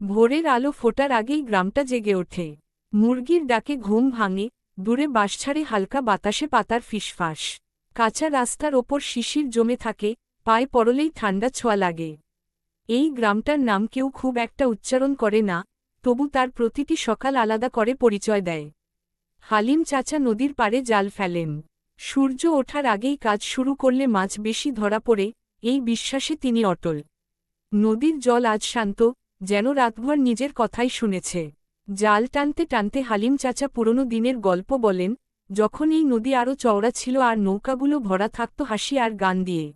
ভোরের আলো ফোটার আগেই গ্রামটা জেগে ওঠে। মুরগির ডাকে ঘুম ভাঙে, দূরে বাঁশঝাড়ে হালকা বাতাসে পাতার ফিসফাস। কাঁচা রাস্তার ওপর শিশির জমে থাকে, পায়ে পড়লেই ঠান্ডা ছোঁয়া লাগে। এই গ্রামটার নাম কেউ খুব একটা উচ্চারণ করে না, তবু তার প্রতিটি সকাল আলাদা করে পরিচয় দেয়। হালিম চাচা নদীর পাড়ে জাল ফেলেন। সূর্য ওঠার আগেই কাজ শুরু করলে মাছ বেশি ধরা পড়ে, এই বিশ্বাসে তিনি অটল। নদীর জল আজ শান্ত, যেন রাতভর নিজের কথাই শুনেছে। জাল টানতে টানতে হালিম চাচা পুরনো দিনের গল্প বলেন, যখন এই নদী আরও চওড়া ছিল আর নৌকাগুলো ভরা থাকত হাসি আর গান দিয়ে।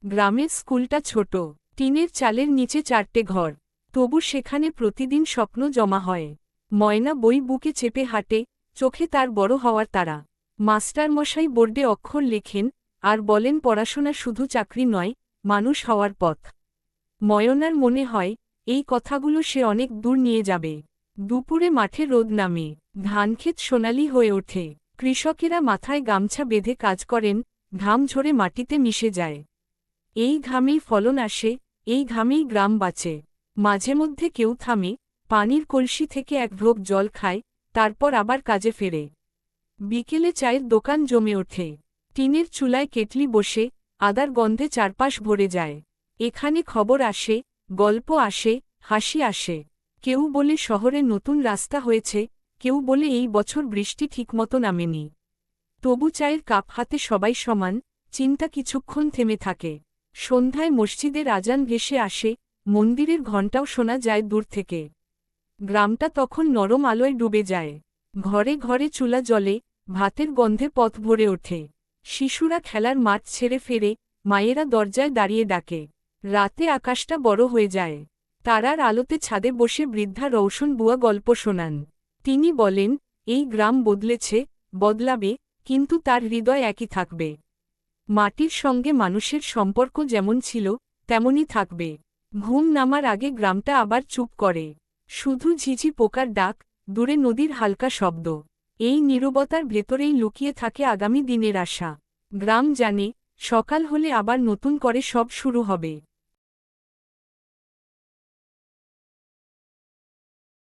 গ্রামের স্কুলটা ছোট, টিনের চালের নিচে 4টে ঘর, তবু সেখানে প্রতিদিন স্বপ্ন জমা হয়। ময়না বই বুকে চেপে হাঁটে, চোখে তার বড় হওয়ার তারা। মাস্টারমশাই বোর্ডে অক্ষর লেখেন, আর বলেন পড়াশোনা শুধু চাকরি নয়, মানুষ হওয়ার পথ। ময়নার মনে হয়, এই কথাগুলো সে অনেক দূর নিয়ে যাবে। দুপুরে মাঠে রোদ নামে, ধানক্ষেত সোনালি হয়ে ওঠে। কৃষকেরা মাথায় গামছা বেঁধে কাজ করেন, ঘাম ঝরে মাটিতে মিশে যায়। এই ঘামেই ফলন আসে, এই ঘামেই গ্রাম বাঁচে। মাঝে মধ্যে কেউ থামে, পানির কলসি থেকে এক ঢোক জল খায়, তারপর আবার কাজে ফেরে। বিকেলে চায়ের দোকান জমে ওঠে। টিনের চুলায় কেটলি বসে, আদার গন্ধে চারপাশ ভরে যায়। এখানে খবর আসে, গল্প আসে, হাসি আসে। কেউ বলে শহরে নতুন রাস্তা হয়েছে, কেউ বলে এই বছর বৃষ্টি ঠিকমতো নামেনি। তবু চায়ের কাপ হাতে সবাই সমান, চিন্তা কিছুক্ষণ থেমে থাকে। সন্ধ্যায় মসজিদের আজান ভেসে আসে, মন্দিরের ঘণ্টাও শোনা যায় দূর থেকে। গ্রামটা তখন নরম আলোয় ডুবে যায়। ঘরে ঘরে চুলা জ্বলে, ভাতের গন্ধে পথ ভরে ওঠে। শিশুরা খেলার মাঠ ছেড়ে ফেরে, মায়েরা দরজায় দাঁড়িয়ে ডাকে। রাতে আকাশটা বড় হয়ে যায়। তারার আলোতে ছাদে বসে বৃদ্ধা রৌশন বুয়া গল্প শোনান। তিনি বলেন, এই গ্রাম বদলেছে, বদলাবে, কিন্তু তার হৃদয় একই থাকবে। মাটির সঙ্গে মানুষের সম্পর্ক যেমন ছিল, তেমনই থাকবে। ঘুম নামার আগে গ্রামটা আবার চুপ করে। শুধু ঝিঝি পোকার ডাক, দূরে নদীর হালকা শব্দ। এই নীরবতার ভেতরেই লুকিয়ে থাকে আগামী দিনের আশা। গ্রাম জানে, সকাল হলে আবার নতুন করে সব শুরু হবে।